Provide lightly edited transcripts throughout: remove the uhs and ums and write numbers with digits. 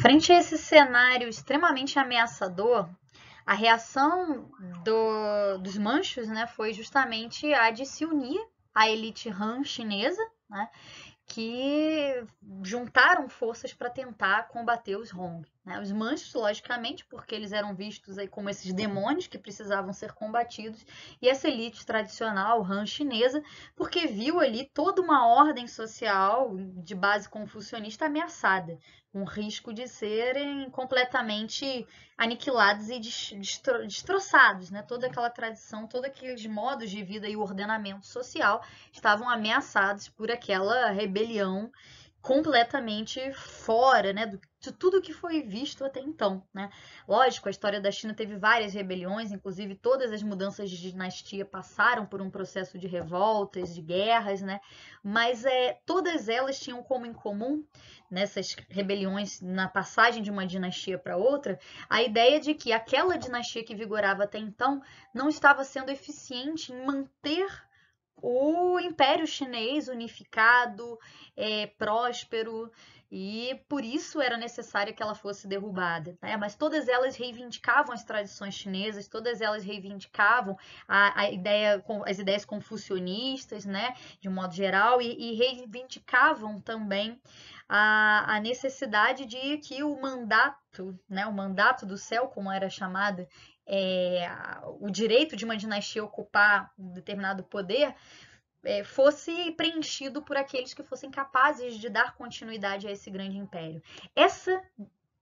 Frente a esse cenário extremamente ameaçador, a reação dos manchus, né, foi justamente a de se unir à elite Han chinesa, né, que juntaram forças para tentar combater os Hong. Né? Os manchus, logicamente, porque eles eram vistos aí como esses demônios que precisavam ser combatidos, e essa elite tradicional Han chinesa, porque viu ali toda uma ordem social de base confucionista ameaçada, com risco de serem completamente aniquilados e destroçados. Né? Toda aquela tradição, todos aqueles modos de vida e o ordenamento social estavam ameaçados por aquela rebelião completamente fora, né, de tudo que foi visto até então, né? Lógico, a história da China teve várias rebeliões, inclusive todas as mudanças de dinastia passaram por um processo de revoltas, de guerras, né? Mas todas elas tinham como em comum, nessas rebeliões, na passagem de uma dinastia para outra, a ideia de que aquela dinastia que vigorava até então não estava sendo eficiente em manter o Império Chinês unificado, próspero, e por isso era necessário que ela fosse derrubada. Né? Mas todas elas reivindicavam as tradições chinesas, todas elas reivindicavam as ideias confucionistas, né, de um modo geral, e reivindicavam também a necessidade de que o mandato, né, o mandato do céu, como era chamado, o direito de uma dinastia ocupar um determinado poder fosse preenchido por aqueles que fossem capazes de dar continuidade a esse grande império. Essa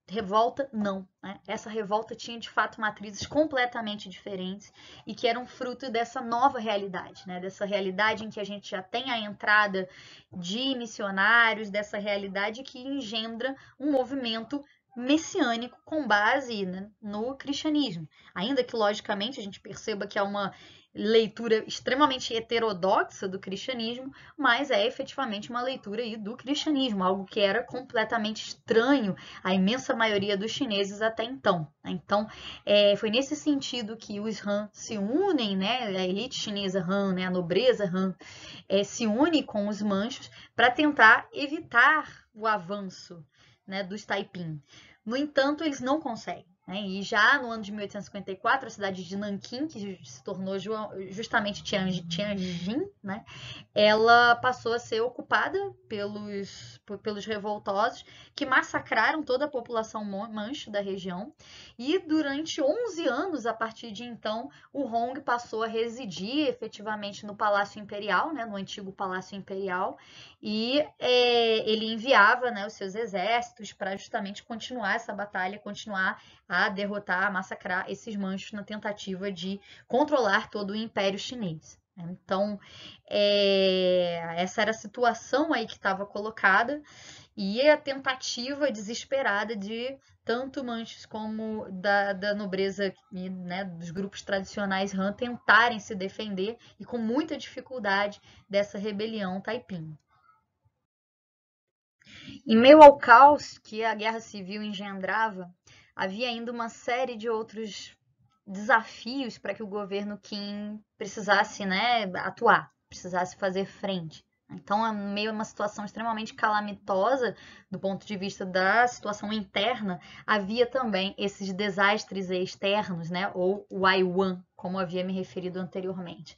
revolta, não. Né? Essa revolta tinha, de fato, matrizes completamente diferentes e que eram fruto dessa nova realidade, né? Dessa realidade em que a gente já tem a entrada de missionários, dessa realidade que engendra um movimento messiânico com base, né, no cristianismo. Ainda que, logicamente, a gente perceba que há uma leitura extremamente heterodoxa do cristianismo, mas é efetivamente uma leitura aí do cristianismo, algo que era completamente estranho à imensa maioria dos chineses até então. Então, foi nesse sentido que os Han se unem, né, a elite chinesa Han, né, a nobreza Han, se une com os manchus para tentar evitar o avanço, né, dos Taiping. No entanto, eles não conseguem. Né? E já no ano de 1854, a cidade de Nanquim, que se tornou justamente Tianjin, né? Ela passou a ser ocupada pelos revoltosos, que massacraram toda a população manchu da região. E durante 11 anos, a partir de então, o Hong passou a residir efetivamente no Palácio Imperial, né? No antigo Palácio Imperial, e ele enviava, né, os seus exércitos para justamente continuar essa batalha, continuar a derrotar, a massacrar esses manchus na tentativa de controlar todo o Império Chinês. Então, essa era a situação aí que estava colocada e a tentativa desesperada de tanto manchus como da nobreza, né, dos grupos tradicionais Han tentarem se defender e com muita dificuldade dessa rebelião Taiping. Em meio ao caos que a guerra civil engendrava, havia ainda uma série de outros desafios para que o governo Qin precisasse, né, atuar, precisasse fazer frente. Então, é meio uma situação extremamente calamitosa do ponto de vista da situação interna, havia também esses desastres externos, né, ou Waiwan, como havia me referido anteriormente.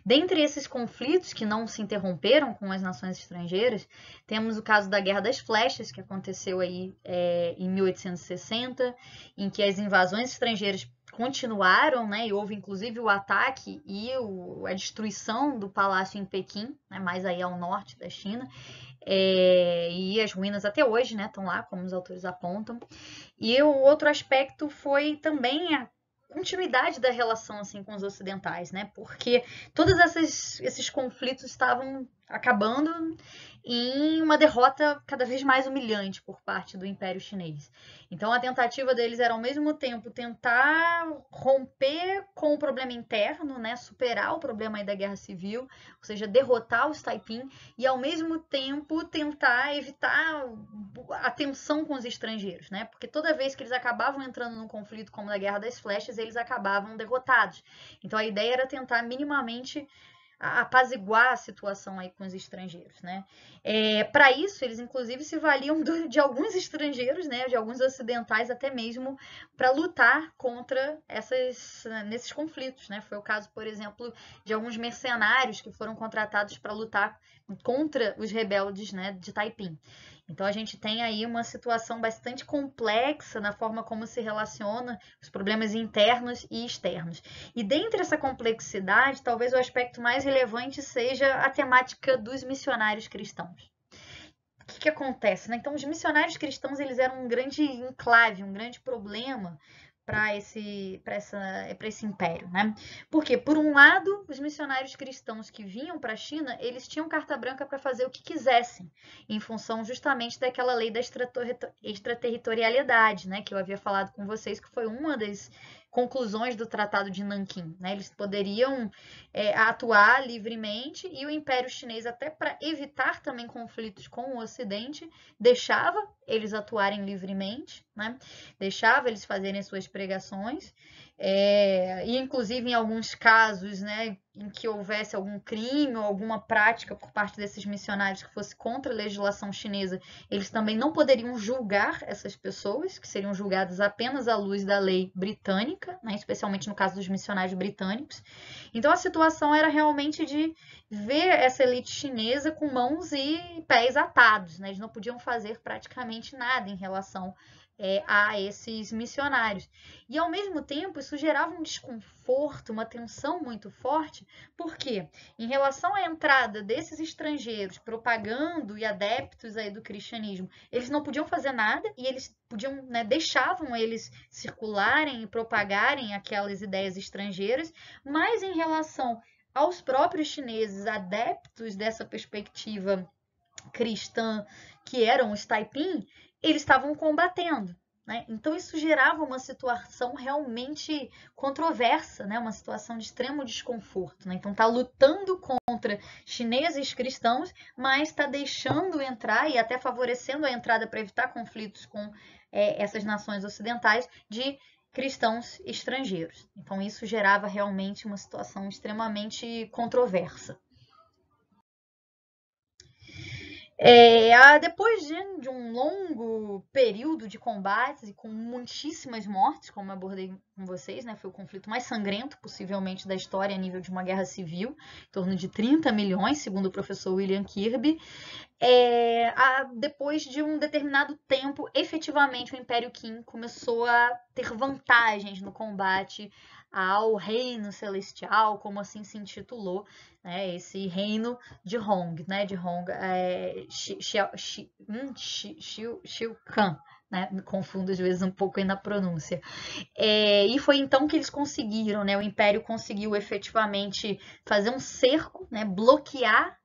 Dentre esses conflitos que não se interromperam com as nações estrangeiras, temos o caso da Guerra das Flechas, que aconteceu aí em 1860, em que as invasões estrangeiras continuaram, né, e houve inclusive o ataque e a destruição do palácio em Pequim, né, mais aí ao norte da China, e as ruínas até hoje, né, estão lá, como os autores apontam. E o outro aspecto foi também a continuidade da relação assim com os ocidentais, né? Porque todos esses conflitos estavam acabando em uma derrota cada vez mais humilhante por parte do Império Chinês. Então a tentativa deles era ao mesmo tempo tentar romper com o problema interno, né, superar o problema aí da guerra civil, ou seja, derrotar os Taiping e ao mesmo tempo tentar evitar a tensão com os estrangeiros, né? Porque toda vez que eles acabavam entrando num conflito como a Guerra das Flechas, eles acabavam derrotados. Então a ideia era tentar minimamente apaziguar a situação aí com os estrangeiros, né? Para isso, eles inclusive se valiam de alguns estrangeiros, né, de alguns ocidentais até mesmo, para lutar contra nesses conflitos, né? Foi o caso, por exemplo, de alguns mercenários que foram contratados para lutar contra os rebeldes, né, de Taiping. Então a gente tem aí uma situação bastante complexa na forma como se relaciona os problemas internos e externos. E dentre essa complexidade, talvez o aspecto mais relevante seja a temática dos missionários cristãos. O que acontece, né? Então os missionários cristãos, eles eram um grande enclave, um grande problema para esse império, né? Porque, por um lado, os missionários cristãos que vinham para a China, eles tinham carta branca para fazer o que quisessem, em função justamente daquela lei da extraterritorialidade, né? Que eu havia falado com vocês, que foi uma das conclusões do Tratado de Nanquim, né? Eles poderiam atuar livremente e o Império Chinês, até para evitar também conflitos com o Ocidente, deixava eles atuarem livremente, né? Deixava eles fazerem suas pregações, e inclusive em alguns casos, né, em que houvesse algum crime ou alguma prática por parte desses missionários que fosse contra a legislação chinesa, eles também não poderiam julgar essas pessoas, que seriam julgadas apenas à luz da lei britânica, né, especialmente no caso dos missionários britânicos. Então a situação era realmente de ver essa elite chinesa com mãos e pés atados, né? Eles não podiam fazer praticamente nada em relação a esses missionários. E, ao mesmo tempo, isso gerava um desconforto, uma tensão muito forte, porque, em relação à entrada desses estrangeiros propagando e adeptos aí do cristianismo, eles não podiam fazer nada e eles podiam, né, deixavam eles circularem e propagarem aquelas ideias estrangeiras, mas em relação aos próprios chineses adeptos dessa perspectiva cristã, que eram os Taiping, eles estavam combatendo, né? Então isso gerava uma situação realmente controversa, né? Uma situação de extremo desconforto, né? Então está lutando contra chineses cristãos, mas está deixando entrar e até favorecendo a entrada para evitar conflitos com essas nações ocidentais de cristãos estrangeiros. Então isso gerava realmente uma situação extremamente controversa. Depois de um longo período de combates e com muitíssimas mortes, como eu abordei com vocês, né, foi o conflito mais sangrento possivelmente da história a nível de uma guerra civil, em torno de 30 milhões, segundo o professor William Kirby. Depois de um determinado tempo, efetivamente o Império Qin começou a ter vantagens no combate ao Reino Celestial, como assim se intitulou, né, esse reino de Hong, né, de Hong, Xiu Kan, né, me confundo às vezes um pouco aí na pronúncia. E foi então que eles conseguiram, né, o Império conseguiu efetivamente fazer um cerco, né, bloquear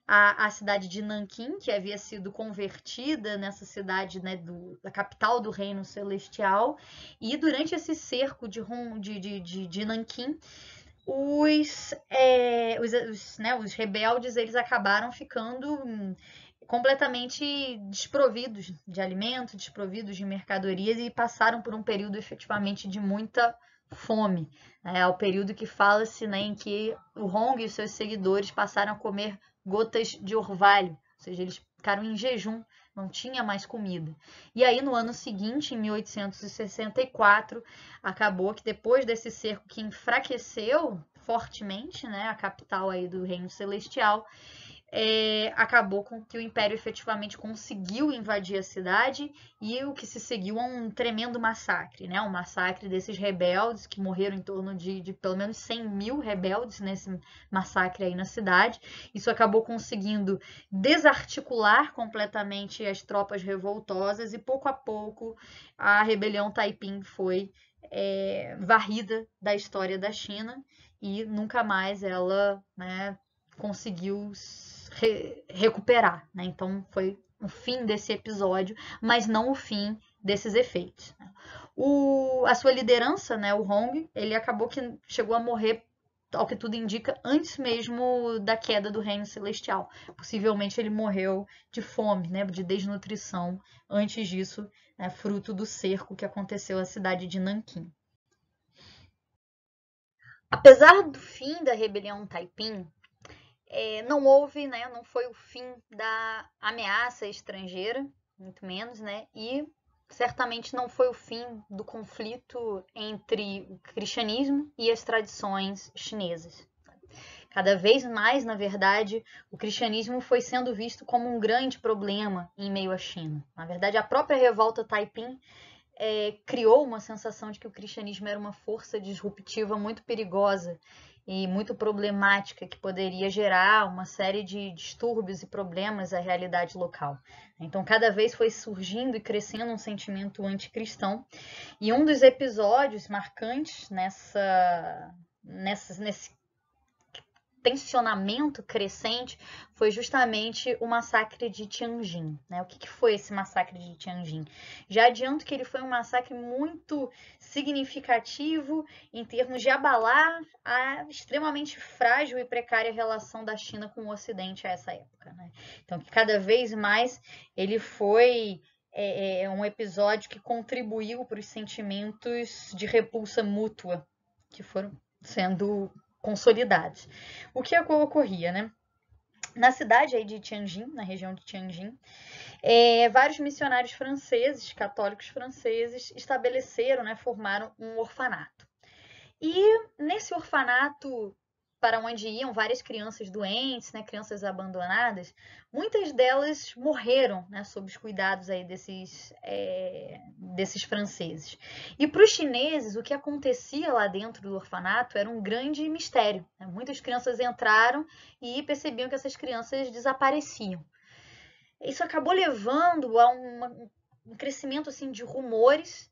a cidade de Nanquim, que havia sido convertida nessa cidade, né, da capital do Reino Celestial, e durante esse cerco de Nanquim, os rebeldes eles acabaram ficando completamente desprovidos de alimento, desprovidos de mercadorias e passaram por um período efetivamente de muita fome. É o período que fala-se, né, em que o Hong e os seus seguidores passaram a comer gotas de orvalho, ou seja, eles ficaram em jejum, não tinha mais comida. E aí no ano seguinte, em 1864, acabou que depois desse cerco que enfraqueceu fortemente, né, a capital aí do Reino Celestial, acabou com que o Império efetivamente conseguiu invadir a cidade e o que se seguiu a um tremendo massacre, né? Um massacre desses rebeldes que morreram em torno de pelo menos 100 mil rebeldes nesse massacre aí na cidade. Isso acabou conseguindo desarticular completamente as tropas revoltosas e pouco a pouco a rebelião Taiping foi varrida da história da China e nunca mais ela, né, conseguiu recuperar, né? Então foi o fim desse episódio, mas não o fim desses efeitos. A sua liderança, né, o Hong, ele acabou que chegou a morrer, ao que tudo indica, antes mesmo da queda do Reino Celestial. Possivelmente ele morreu de fome, né, de desnutrição, antes disso, né, fruto do cerco que aconteceu à cidade de Nanquim. Apesar do fim da rebelião Taiping, não houve, né, não foi o fim da ameaça estrangeira, muito menos, né, e certamente não foi o fim do conflito entre o cristianismo e as tradições chinesas. Cada vez mais, na verdade, o cristianismo foi sendo visto como um grande problema em meio à China. Na verdade, a própria revolta Taiping criou uma sensação de que o cristianismo era uma força disruptiva muito perigosa e muito problemática, que poderia gerar uma série de distúrbios e problemas à realidade local. Então, cada vez foi surgindo e crescendo um sentimento anticristão. E um dos episódios marcantes nesse tensionamento crescente foi justamente o massacre de Tianjin, né? O que foi esse massacre de Tianjin? Já adianto que ele foi um massacre muito significativo em termos de abalar a extremamente frágil e precária relação da China com o Ocidente a essa época, né? Então, que cada vez mais ele foi um episódio que contribuiu para os sentimentos de repulsa mútua que foram sendo consolidados. O que ocorria, né? Na cidade aí de Tianjin, na região de Tianjin, vários missionários franceses, católicos franceses, estabeleceram, né, formaram um orfanato. E nesse orfanato, para onde iam várias crianças doentes, né, crianças abandonadas, muitas delas morreram, né, sob os cuidados aí desses franceses. E para os chineses, o que acontecia lá dentro do orfanato era um grande mistério, né? Muitas crianças entraram e percebiam que essas crianças desapareciam. Isso acabou levando a um crescimento assim, de rumores,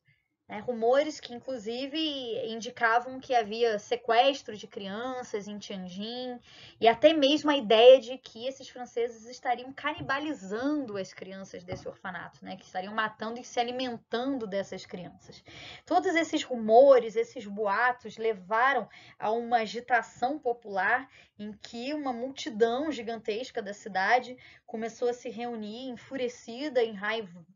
rumores que, inclusive, indicavam que havia sequestro de crianças em Tianjin e até mesmo a ideia de que esses franceses estariam canibalizando as crianças desse orfanato, né? Que estariam matando e se alimentando dessas crianças. Todos esses rumores, esses boatos levaram a uma agitação popular em que uma multidão gigantesca da cidade começou a se reunir enfurecida,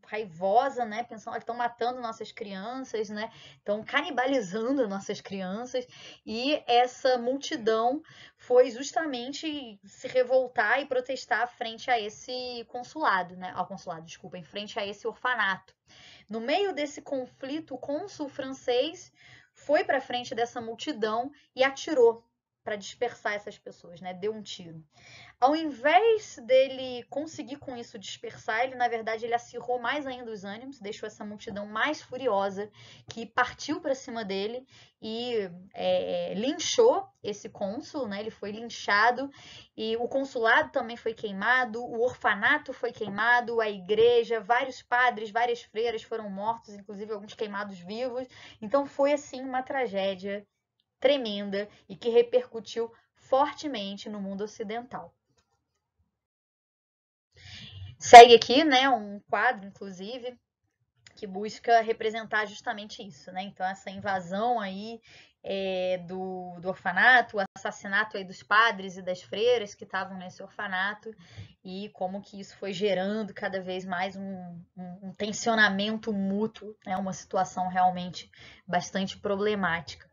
raivosa, né? Pensando que estão matando nossas crianças, né? Estão canibalizando nossas crianças. E essa multidão foi justamente se revoltar e protestar frente a esse consulado, né? Ao consulado, desculpa, em frente a esse orfanato. No meio desse conflito, o cônsul francês foi para frente dessa multidão e atirou para dispersar essas pessoas, né? Deu um tiro. Ao invés dele conseguir com isso dispersar, ele na verdade ele acirrou mais ainda os ânimos, deixou essa multidão mais furiosa, que partiu para cima dele e linchou esse cônsul, né? Ele foi linchado e o consulado também foi queimado, o orfanato foi queimado, a igreja, vários padres, várias freiras foram mortos, inclusive alguns queimados vivos. Então foi assim uma tragédia tremenda e que repercutiu fortemente no mundo ocidental. Segue aqui, né, um quadro, inclusive, que busca representar justamente isso, né? Então, essa invasão aí do orfanato, o assassinato aí dos padres e das freiras que estavam nesse orfanato e como que isso foi gerando cada vez mais um tensionamento mútuo, né? Uma situação realmente bastante problemática.